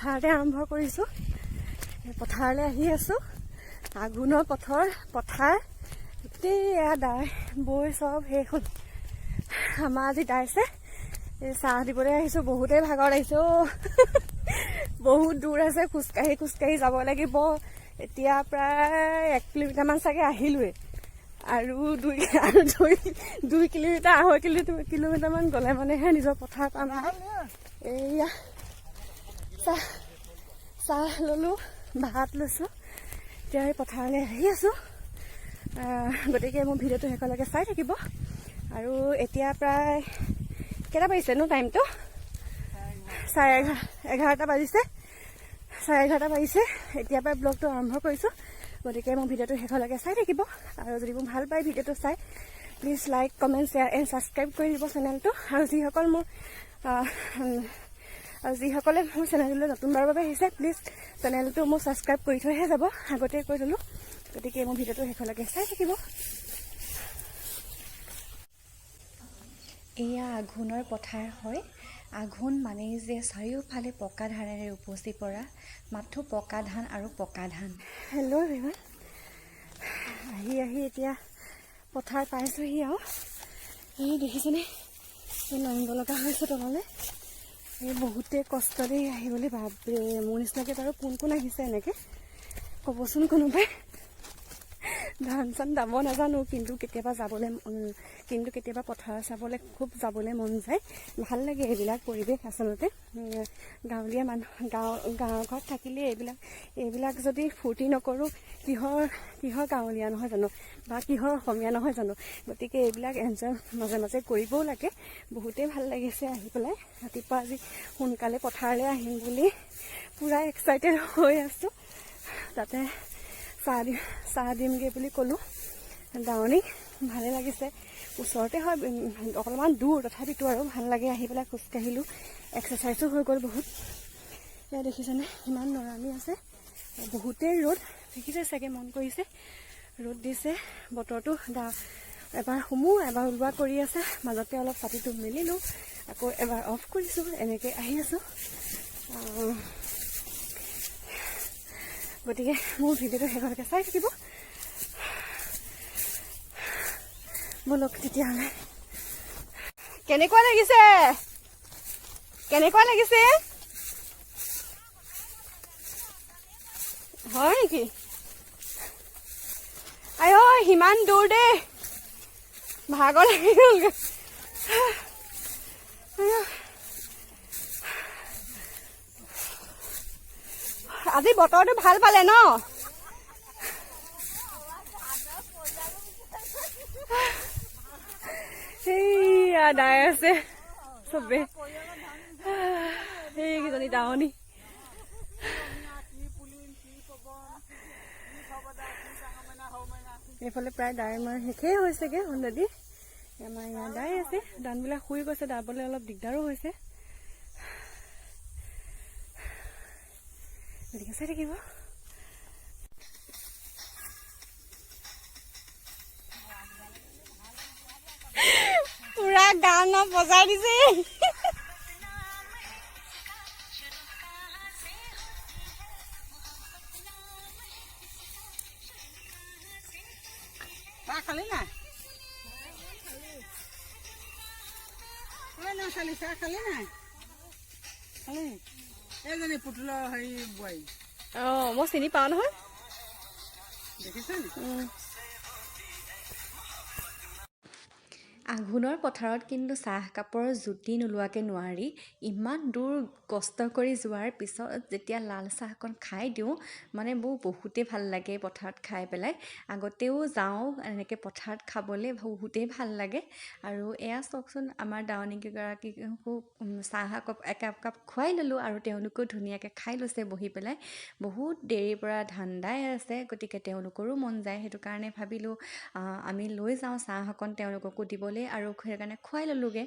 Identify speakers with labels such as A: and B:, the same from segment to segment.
A: পথাৰতে আৰম্ভ কৰিছোঁ। পথাৰলৈ আহি আছোঁ। আঘোণৰ পথাৰ গোটেই এয়া দাই বৈ চব শেষ হ'ল। আমাৰ আজি দাইছে এই চাহ দিবলৈ আহিছোঁ। বহুতেই ভাগৰ লাগিছে বহুত দূৰ আছে, খোজকাঢ়ি যাব লাগিব। এতিয়া প্ৰায় 1 কিলোমিটাৰমান চাগে আহিলোৱে, আৰু 2 কিলোমিটাৰ 2.5 কিলোমিটাৰমান গ'লে মানেহে নিজৰ পথাৰ পাম। এয়া চাহ ল'লোঁ, ভাত লৈছোঁ, এতিয়া এই পথাৰলৈ আহি আছোঁ। গতিকে মোৰ ভিডিঅ'টো শেষলৈকে চাই থাকিব। আৰু এতিয়া প্ৰায় কেইটা বাজিছেনো টাইমটো? 11:30 বাজিছে। 11:30 বাজিছে। এতিয়াৰ পৰাই ব্লগটো আৰম্ভ কৰিছোঁ। গতিকে মোৰ ভিডিঅ'টো শেষলৈকে চাই থাকিব। আৰু যদি মোক ভাল পায় ভিডিঅ'টো চাই, please like, comment, share and subscribe কৰি দিব চেনেলটো। আৰু যিসকলে মোৰ চেনেললৈ নতুনবাৰৰ বাবে আহিছে, প্লিজ চেনেলটো মোক ছাবস্ক্ৰাইব কৰি থৈহে যাব। আগতেই কৈ দিলোঁ। গতিকে মোৰ ভিডিঅ'টো শেষলৈকে চাই থাকিব। এয়া আঘোণৰ পথাৰ হয়। আঘোণ মানেই যে চাৰিওফালে পকা ধানেৰে উপচি পৰা মাথো পকা ধান আৰু পকা ধান। হেল্ল' এভৰিৱান, আহি এতিয়া পথাৰ পাইছোঁহি। আৰু এই দেখিছেনে, এই নামিব লগা হৈছে তললৈ। এই বহুতেই কষ্ট দেই আহিবলৈ। বাপৰে, মোৰ নিচিনাকৈ বাৰু কোন আহিছে এনেকৈ ক'বচোন কোনোবাই। ধান চান দাব নাজানো, কিন্তু কেতিয়াবা পথাৰ চাবলৈ খুব যাবলৈ মন যায়। ভাল লাগে এইবিলাক পৰিৱেশ। আচলতে গাঁৱলীয়া মানুহ গাঁৱৰ ঘৰত থাকিলে এইবিলাক যদি ফূৰ্তি নকৰোঁ, কিহৰ গাঁৱলীয়া নহয় জানো, বা কিহৰ অসমীয়া নহয় জানো। গতিকে এইবিলাক এনজয় মাজে মাজে কৰিবও লাগে। বহুতেই ভাল লাগিছে আহি পেলাই। ৰাতিপুৱা আজি সোনকালে পথাৰলৈ আহিম বুলি পূৰা এক্সাইটেড হৈ আছোঁ। তাতে চাহ দিমগৈ বুলি ক'লোঁ দাৱনীক। ভালে লাগিছে, ওচৰতে হয়, অকণমান দূৰ, তথাপিতো আৰু ভাল লাগে আহি পেলাই। খোজকাঢ়িলোঁ, এক্সাৰচাইজো হৈ গ'ল বহুত। এয়া দেখিছেনে ইমান নৰামি আছে, বহুতেই ৰ'দ। দেখিছে চাগে, মন কৰিছে ৰ'দ দিছে। বতৰটো এবাৰ সোমোৱা এবাৰ ওলোৱা কৰি আছে। মাজতে অলপ ছাতিটো মেলিলোঁ, আকৌ এবাৰ অফ কৰিছোঁ, এনেকৈ আহি আছোঁ। গতিকে মোৰ ভিডিঅ'টো শেষলৈকে চাই থাকিব। বলক তেতিয়াহ'লে। কেনেকুৱা লাগিছে হয় নেকি? আই ঐ, সিমান দূৰ দেই, ভাগৰ লাগি গ'লগৈ। আজি বতৰটো ভাল পালে ন? সেইয়া দাই আছে চবে, সেইকেইজনী দাৱনী। এইফালে প্ৰায় দাই মাৰ শেষেই হৈছেগৈ অলৰেডি। আমাৰ ইয়াত দাই আছে, ধানবিলাক শুই গৈছে, দাবলৈ অলপ দিগদাৰো হৈছে। গতিকে চাই থাকিব। পুৰা গান বজাই দিছে। চাহ খালি নাই? চাহ খালি নাই? খালি এইজনী পুতুলৰ হেৰি বোৱাৰী। মই চিনি পাওঁ নহয়, দেখিছা নেকি? আঘোণৰ পথাৰত কিন্তু চাহ কাপৰ জুতি নোলোৱাকৈ নোৱাৰি। ইমান দূৰ কষ্ট কৰি যোৱাৰ পিছত যেতিয়া লাল চাহকণ খাই দিওঁ, মানে বহুতেই ভাল লাগে পথাৰত খাই পেলাই। আগতেও যাওঁ এনেকৈ পথাৰত খাবলৈ, বহুতেই ভাল লাগে। আৰু এয়া চাওকচোন, আমাৰ দাৱনীকেইগৰাকীকো চাহ একাপ খুৱাই ল'লোঁ, আৰু তেওঁলোকেও ধুনীয়াকৈ খাই লৈছে বহি পেলাই। বহুত দেৰিৰ পৰা ধান দাই আছে, গতিকে তেওঁলোকৰো মন যায়। সেইটো কাৰণে ভাবিলোঁ আমি লৈ যাওঁ চাহ অকণ তেওঁলোককো দিবলৈ, আৰু সেইকাৰণে খুৱাই ল'লোঁগৈ।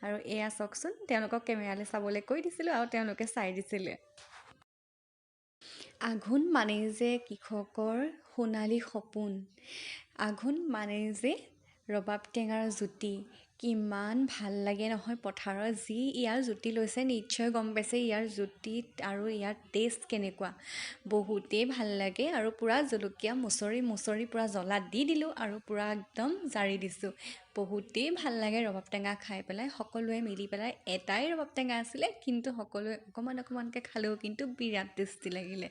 A: আৰু এয়া চাওকচোন, তেওঁলোকক কেমেৰালৈ চাবলৈ কৈ দিছিলোঁ, আৰু তেওঁলোকে চাই দিছিলে। আঘোণ মানেই যে কৃষকৰ সোণালী সপোন। আঘোণ মানেই যে ৰবাব টেঙাৰ জুতি।
B: কিমান ভাল লাগে নহয় পথাৰত যি ইয়াৰ জুতি লৈছে নিশ্চয় গম পাইছে ইয়াৰ জুতিত আৰু ইয়াৰ টেষ্ট কেনেকুৱা বহুতেই ভাল লাগে আৰু পূৰা জলকীয়া মুচৰি পূৰা জ্বলা দি দিলোঁ আৰু পূৰা একদম জাৰি দিছোঁ বহুতেই ভাল লাগে ৰবাব টেঙা খাই পেলাই সকলোৱে মিলি পেলাই এটাই ৰবাব টেঙা আছিলে কিন্তু সকলোৱে অকণমানকৈ খালেও কিন্তু বিৰাট টেষ্টি লাগিলে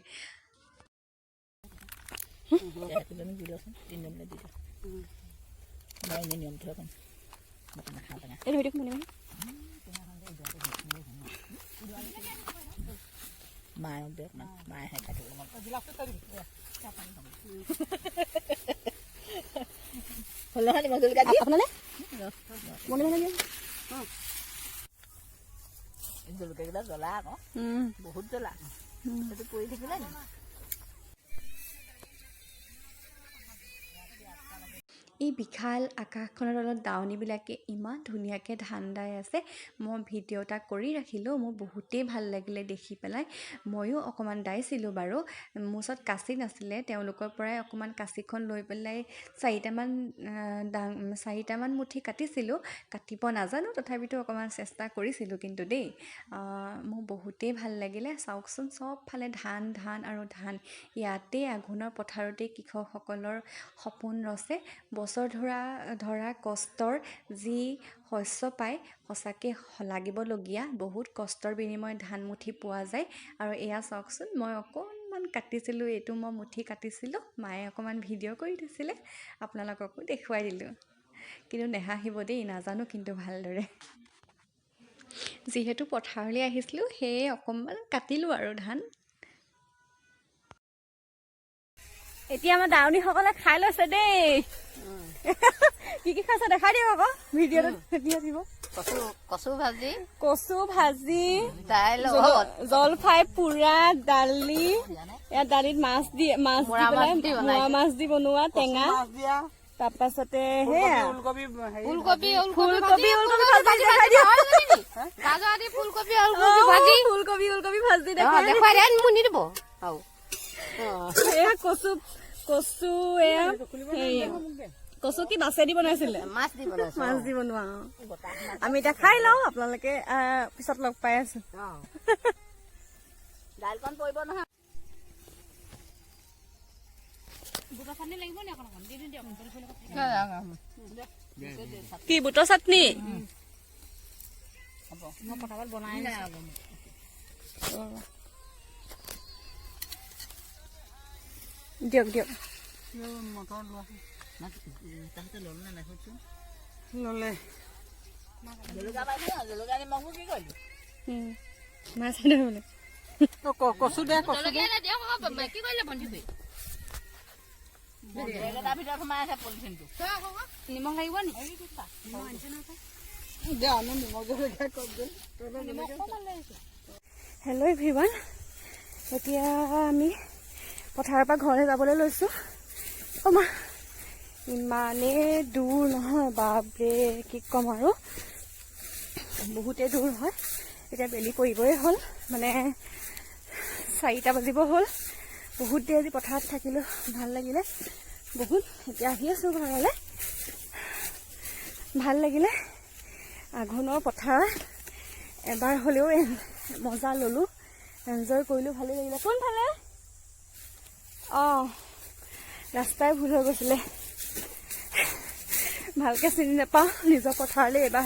C: জলকীয়াকেইটা জ্বলা আকৌ বহুত জ্বলা সেইটো পৰি থাকিলে নি
B: এই বিশাল আকাশখনৰ তলত দাৱনীবিলাকে ইমান ধুনীয়াকৈ ধান দাই আছে মই ভিডিঅ' এটা কৰি ৰাখিলোঁ মোৰ বহুতেই ভাল লাগিলে দেখি পেলাই ময়ো অকণমান দাইছিলোঁ বাৰু মোৰ ওচৰত কাঁচি নাছিলে তেওঁলোকৰ পৰাই অকণমান কাঁচিখন লৈ পেলাই চাৰিটামান মুঠি কাটিছিলোঁ কাটিব নাজানো তথাপিতো অকণমান চেষ্টা কৰিছিলোঁ কিন্তু দেই মোৰ বহুতেই ভাল লাগিলে চাওকচোন চবফালে ধান আৰু ধান ইয়াতে আঘোণৰ পথাৰতেই কৃষকসকলৰ সপোন ৰচে বছৰ ধৰা কষ্টৰ যি শস্য পায় সঁচাকৈ লাগিবলগীয়া বহুত কষ্টৰ বিনিময়ত ধান মুঠি পোৱা যায় আৰু এয়া চাওকচোন মই অকণমান কাটিছিলোঁ এইটো মই মুঠি কাটিছিলোঁ মায়ে অকণমান ভিডিঅ' কৰি দিছিলে আপোনালোককো দেখুৱাই দিলোঁ কিন্তু নেহাঁহিব দেই নাজানো কিন্তু ভালদৰে যিহেতু পথাৰলৈ আহিছিলোঁ সেয়ে অকণমান কাটিলোঁ আৰু ধান
A: এতিয়া আমাৰ দাৱনীসকলে খাই লৈছে দেই কি খাইছে দেখাই দিয়ক আকৌ ভিডিঅ'টো দিব কচু ভাজি জলফাই পোৰা দালি ইয়াত দালিত মাছ দি মোৱা মাছ দি বনোৱা টেঙা তাৰপাছতে সেয়া ফুলকবি ভাজি এয়া কচু এয়া কচু কি মাছেদি বনাইছিলে মাছ দি বনোৱা আমি এতিয়া খাই লওঁ আপোনালোকে পিছত লগ পাই আছো
C: দাইলকণ পৰিব নহয়
A: কি বুটৰ চাটনি
C: বনাই
A: দিয়ক ললে মাছ কচু দে
C: নিমখ লাগিব নি
A: হেল্ল' এভৰিৱান এতিয়া আমি পথাৰৰ পৰা ঘৰলৈ যাবলৈ লৈছোঁ ইমানেই দূৰ নহয় বাপৰে কি ক'ম আৰু বহুতেই দূৰ হয় এতিয়া বেলি পৰিবই হ'ল মানে 4টা বাজিব হ'ল বহুত দেৰি আজি পথাৰত থাকিলোঁ ভাল লাগিলে বহুত এতিয়া আহি আছোঁ ঘৰলৈ ভাল লাগিলে আঘোণৰ পথাৰ এবাৰ হ'লেও মজা ল'লোঁ এনজয় কৰিলোঁ ভালেই লাগিলে কোনফালে ৰাস্তাই ভুল হৈ গৈছিলে ভালকৈ চিনি নাপাওঁ নিজৰ পথাৰলৈ এবাৰ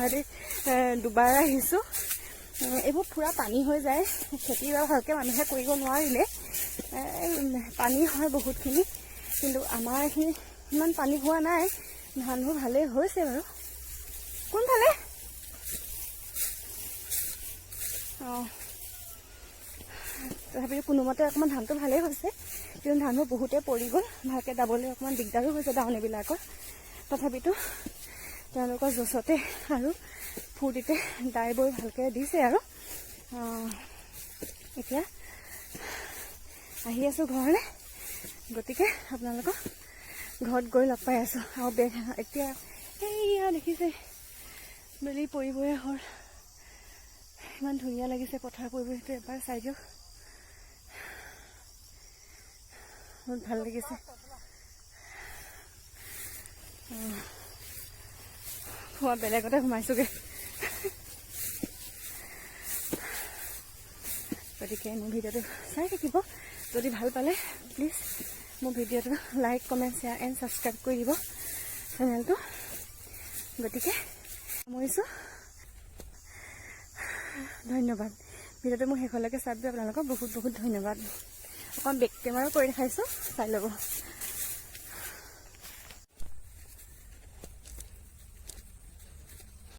A: দুবাৰ আহিছোঁ এইবোৰ পূৰা পানী হৈ যায় খেতি ভালকৈ মানুহে কৰিব নোৱাৰিলে পানী হয় বহুতখিনি কিন্তু আমাৰ এইখিনি ইমান পানী হোৱা নাই ধানবোৰ ভালেই হৈছে বাৰু কোনফালে তথাপিও কোনোমতে অকণমান ধানটো ভালেই হৈছে কিন্তু ধানবোৰ বহুতেই পৰি গ'ল ভালকৈ দাবলৈ অকণমান দিগদাৰো হৈছে দাৱনীবিলাকৰ তথাপিতো তেওঁলোকৰ জচতে আৰু ফূৰ্তিতে দাই বৈ ভালকৈ দিছে আৰু এতিয়া আহি আছোঁ ঘৰলৈ গতিকে আপোনালোকক ঘৰত গৈ লগ পাই আছোঁ আৰু এতিয়া এইয়া দেখিছে বেলি পৰিবই হ'ল ইমান ধুনীয়া লাগিছে পথাৰ পৰিৱেশটো এবাৰ চাই দিয়ক বহুত ভাল লাগিছে মই বেলেগতে সোমাইছোগৈ। গতিকে মোৰ ভিডিঅ'টো চাই থাকিব। যদি ভাল পালে প্লিজ মোৰ ভিডিঅ'টো like comment share and subscribe কৰি দিব চেনেলটো। গতিকে সামৰিছোঁ, ধন্যবাদ। ভিডিঅ'টো মোৰ শেষলৈকে চাই আপোনালোকক বহুত বহুত ধন্যবাদ। অকণ বেক কেমেৰাও কৰি দেখাইছোঁ, চাই ল'ব।